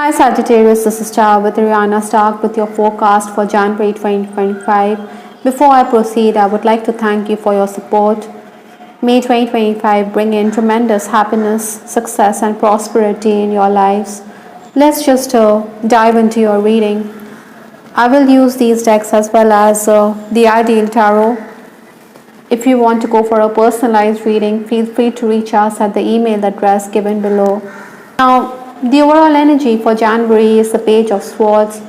Hi Sagittarius, this is Char with Ariana. Start with your forecast for January 2025. Before I proceed, I would like to thank you for your support. May 2025 bring in tremendous happiness, success, and prosperity in your lives. Let's just dive into your reading. I will use these decks as well as the Ideal Tarot. If you want to go for a personalized reading, feel free to reach us at the email address given below. Now, the overall energy for January is the Page of Swords.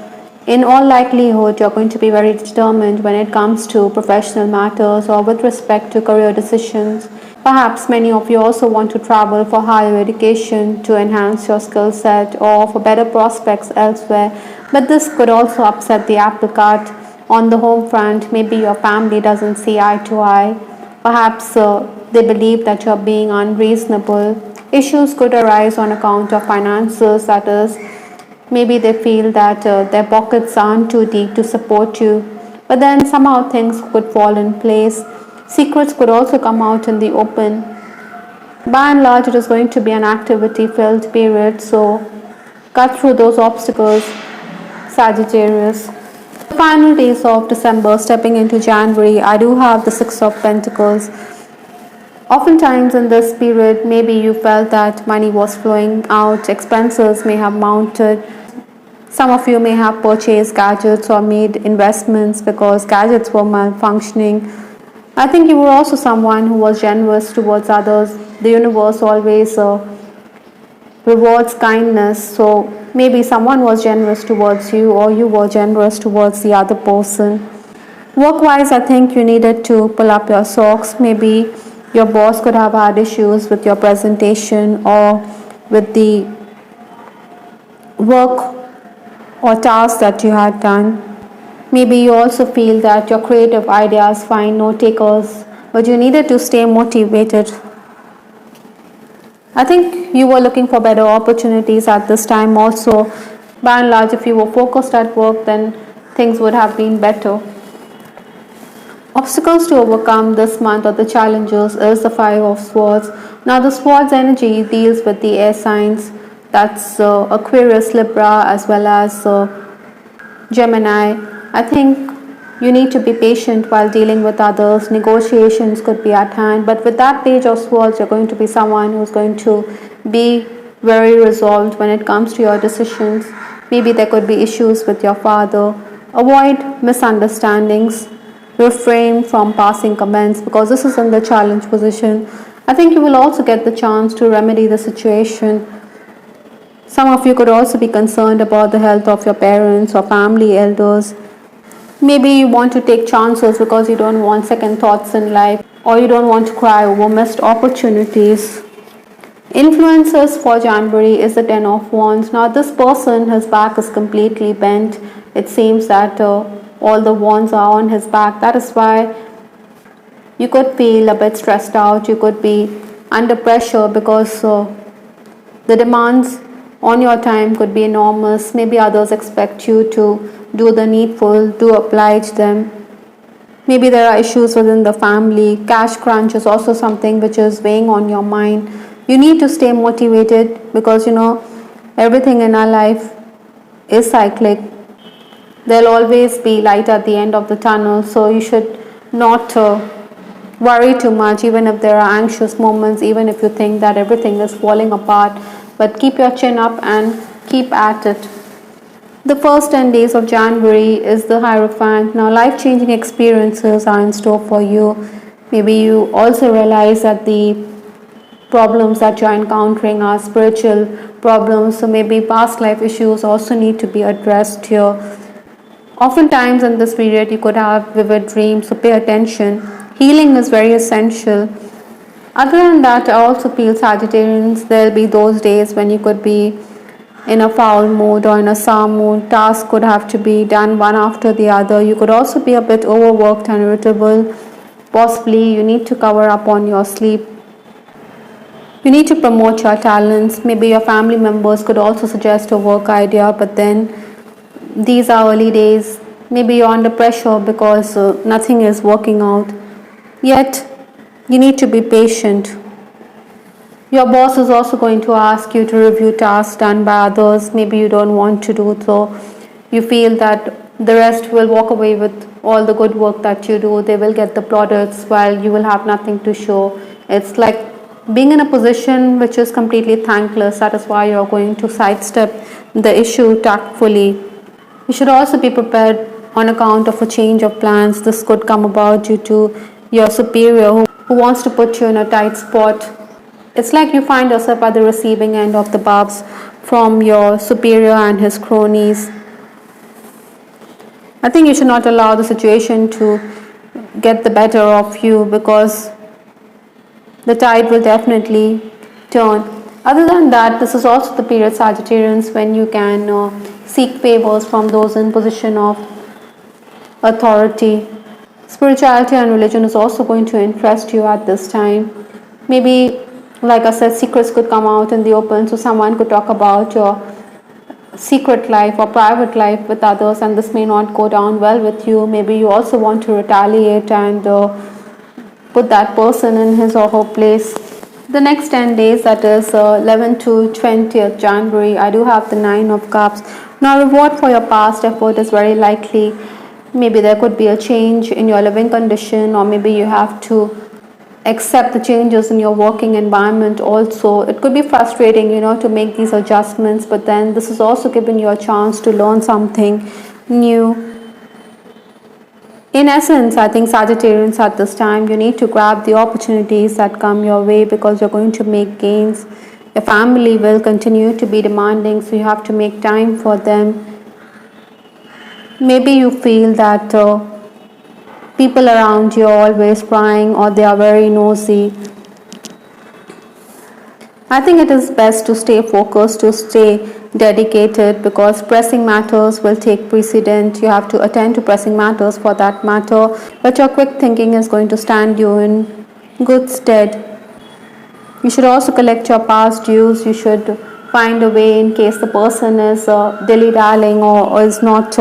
In all likelihood, you're going to be very determined when it comes to professional matters or with respect to career decisions. Perhaps many of you also want to travel for higher education to enhance your skill set or for better prospects elsewhere. But this could also upset the apple cart. On the home front, maybe your family doesn't see eye to eye. Perhaps they believe that you're being unreasonable. Issues could arise on account of finances, that is, maybe they feel that their pockets aren't too deep to support you, but then somehow things could fall in place. Secrets could also come out in the open. By and large, it is going to be an activity filled period, so cut through those obstacles, Sagittarius. The final days of December, stepping into January, I do have the Six of Pentacles. Oftentimes in this period, maybe you felt that money was flowing out, expenses may have mounted. Some of you may have purchased gadgets or made investments because gadgets were malfunctioning. I think you were also someone who was generous towards others. The universe always rewards kindness, so maybe someone was generous towards you or you were generous towards the other person. Work-wise, I think you needed to pull up your socks. Maybe your boss could have had issues with your presentation or with the work or task that you had done. Maybe you also feel that your creative ideas find no takers, but you needed to stay motivated. I think you were looking for better opportunities at this time also. By and large, if you were focused at work, then things would have been better. Obstacles to overcome this month or the challenges is the Five of Swords. Now the Swords energy deals with the air signs. That's Aquarius, Libra, as well as Gemini. I think you need to be patient while dealing with others. Negotiations could be at hand, but with that Page of Swords, you're going to be someone who's going to be very resolved when it comes to your decisions. Maybe there could be issues with your father. Avoid misunderstandings. Refrain from passing comments because this is in the challenge position. I think you will also get the chance to remedy the situation. Some of you could also be concerned about the health of your parents or family elders. Maybe you want to take chances because you don't want second thoughts in life or you don't want to cry over missed opportunities. Influences for January is the Ten of Wands. Now this person, his back is completely bent. It seems that all the wands are on his back. That is why you could feel a bit stressed out. You could be under pressure because the demands on your time could be enormous. Maybe others expect you to do the needful, to oblige them. Maybe there are issues within the family. Cash crunch is also something which is weighing on your mind. You need to stay motivated because everything in our life is cyclic. There'll always be light at the end of the tunnel, so you should not worry too much, even if there are anxious moments, even if you think that everything is falling apart. But keep your chin up and keep at it. The first 10 days of January is the Hierophant. Now, life-changing experiences are in store for you. Maybe you also realize that the problems that you're encountering are spiritual problems, so maybe past life issues also need to be addressed here. Oftentimes in this period you could have vivid dreams, so pay attention. Healing is very essential. Other than that, I also feel Sagittarians, there will be those days when you could be in a foul mood or in a sour mood. Tasks could have to be done one after the other. You could also be a bit overworked and irritable. Possibly you need to cover up on your sleep. You need to promote your talents. Maybe your family members could also suggest a work idea, but then these are early days. Maybe you're under pressure because nothing is working out. Yet, you need to be patient. Your boss is also going to ask you to review tasks done by others. Maybe you don't want to do so. You feel that the rest will walk away with all the good work that you do. They will get the plaudits while you will have nothing to show. It's like being in a position which is completely thankless. That is why you're going to sidestep the issue tactfully. You should also be prepared on account of a change of plans. This could come about due to your superior who wants to put you in a tight spot. It's like you find yourself at the receiving end of the barbs from your superior and his cronies. I think you should not allow the situation to get the better of you, because the tide will definitely turn. Other than that, this is also the period, Sagittarians, when you can seek favors from those in position of authority. Spirituality and religion is also going to interest you at this time. Maybe, like I said, secrets could come out in the open, so someone could talk about your secret life or private life with others, and this may not go down well with you. Maybe you also want to retaliate and put that person in his or her place. The next 10 days, that is 11 to 20th January, I do have the 9 of Cups. Now, reward for your past effort is very likely. Maybe there could be a change in your living condition, or maybe you have to accept the changes in your working environment also. It could be frustrating, to make these adjustments, but then this is also giving you a chance to learn something new. In essence, I think Sagittarians, at this time, you need to grab the opportunities that come your way, because you're going to make gains. Your family will continue to be demanding, so you have to make time for them. Maybe you feel that people around you are always prying, or they are very nosy. I think it is best to stay focused, to stay dedicated, because pressing matters will take precedent. You have to attend to pressing matters for that matter, but your quick thinking is going to stand you in good stead. You should also collect your past dues. You should find a way, in case the person is dilly-dallying or is not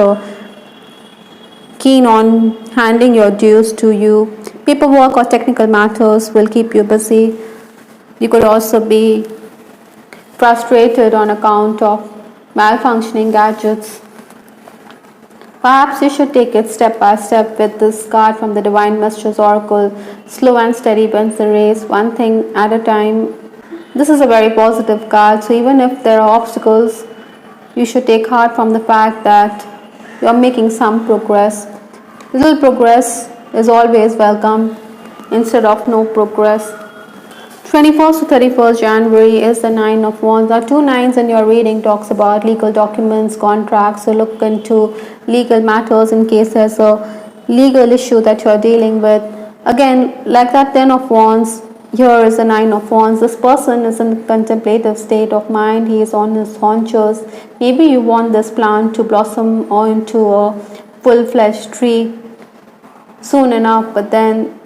keen on handing your dues to you. Paperwork or technical matters will keep you busy. You could also be frustrated on account of malfunctioning gadgets. Perhaps you should take it step by step with this card from the Divine Mistress Oracle. Slow and steady wins the race, one thing at a time. This is a very positive card, so even if there are obstacles, you should take heart from the fact that you are making some progress. Little progress is always welcome instead of no progress. 21st to 31st January is the 9 of Wands. Now, 2 nines in your reading talks about legal documents, contracts, so look into legal matters in case there's a legal issue that you're dealing with. Again, like that 10 of Wands, here is the 9 of Wands. This person is in a contemplative state of mind. He is on his haunches. Maybe you want this plant to blossom or into a full-fledged tree soon enough, but then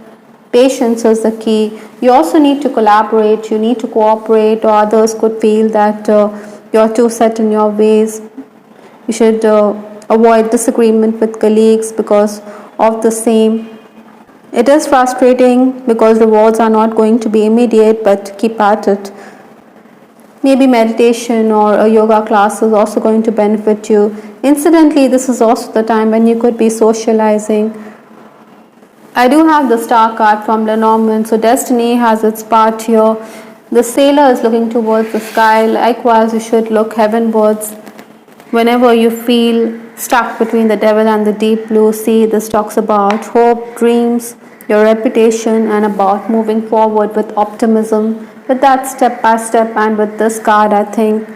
patience is the key. You also need to collaborate, you need to cooperate, or others could feel that you're too set in your ways. You should avoid disagreement with colleagues because of the same. It is frustrating because rewards are not going to be immediate, but keep at it. Maybe meditation or a yoga class is also going to benefit you. Incidentally, this is also the time when you could be socializing. I do have the star card from Lenormand, so destiny has its part here. The sailor is looking towards the sky. Likewise, you should look heavenwards. Whenever you feel stuck between the devil and the deep blue sea, this talks about hope, dreams, your reputation, and about moving forward with optimism. With that, step by step, and with this card, I think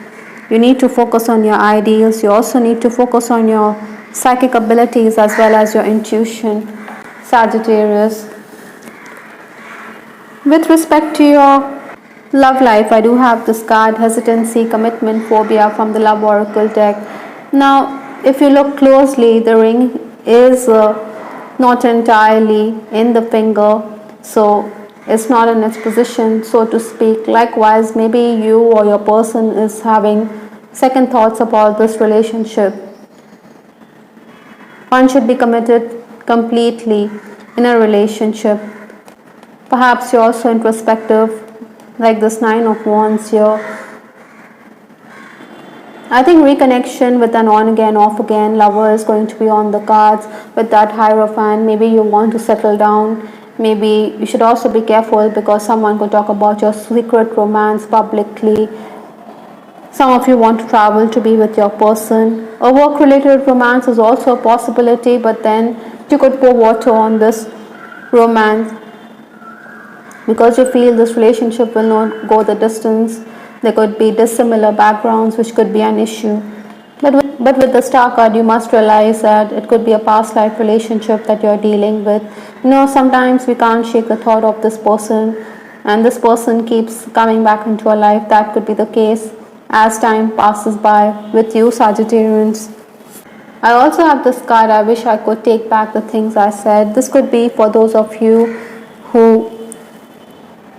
you need to focus on your ideals. You also need to focus on your psychic abilities as well as your intuition, Sagittarius. With respect to your love life, I do have this card, hesitancy, commitment, phobia, from the Love Oracle deck. Now, if you look closely, the ring is not entirely in the finger, so it's not in its position, so to speak. Likewise, maybe you or your person is having second thoughts about this relationship. One should be committed completely in a relationship. Perhaps you're also introspective. like this Nine of Wands here. I think reconnection with an on again, off again lover is going to be on the cards with that Hierophant. Maybe you want to settle down. Maybe you should also be careful because someone could talk about your secret romance publicly. Some of you want to travel to be with your person. A work related romance is also a possibility, but then you could pour water on this romance because you feel this relationship will not go the distance. There could be dissimilar backgrounds, which could be an issue. But with the star card, you must realize that it could be a past life relationship that you're dealing with. Sometimes we can't shake the thought of this person, and this person keeps coming back into our life. That could be the case as time passes by with you, Sagittarians. I also have this card. I wish I could take back the things I said. This could be for those of you who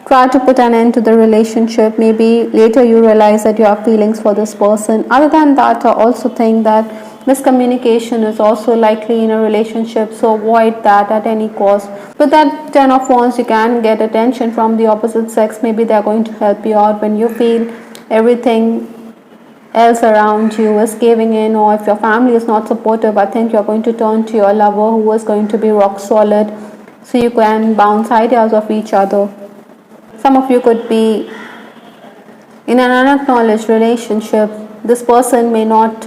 try to put an end to the relationship. Maybe later you realize that you have feelings for this person. Other than that, I also think that miscommunication is also likely in a relationship, so avoid that at any cost. With that Ten of Wands, you can get attention from the opposite sex. Maybe they're going to help you out when you feel everything else around you is giving in, or if your family is not supportive, I think you're going to turn to your lover who is going to be rock solid, so you can bounce ideas of each other. Some of you could be in an unacknowledged relationship. This person may not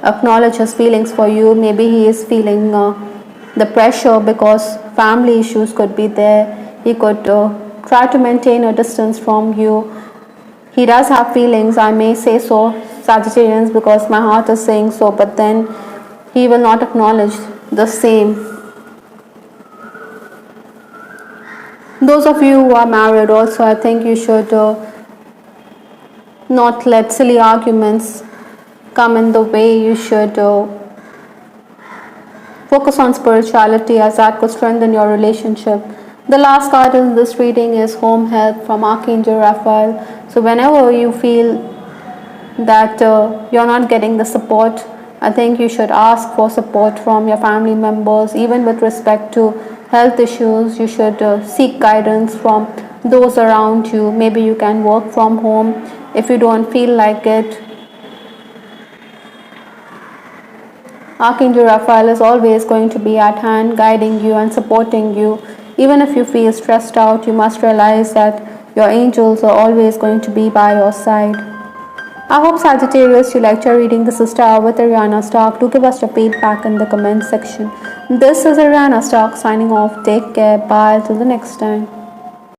acknowledge his feelings for you. Maybe he is feeling the pressure because family issues could be there. He could try to maintain a distance from you. He does have feelings, I may say so, Sagittarians, because my heart is saying so, but then he will not acknowledge the same. Those of you who are married also, I think you should not let silly arguments come in the way. You should focus on spirituality, as that could strengthen your relationship. The last card in this reading is Home Help from Archangel Raphael. So whenever you feel that you're not getting the support, I think you should ask for support from your family members. Even with respect to health issues, you should seek guidance from those around you. Maybe you can work from home if you don't feel like it. Archangel Raphael is always going to be at hand, guiding you and supporting you. Even if you feel stressed out, you must realize that your angels are always going to be by your side. I hope, Sagittarius, you liked your reading. This is Star with Ariana Stark. Do give us your feedback in the comment section. This is Ariana Stark signing off. Take care. Bye. Till the next time.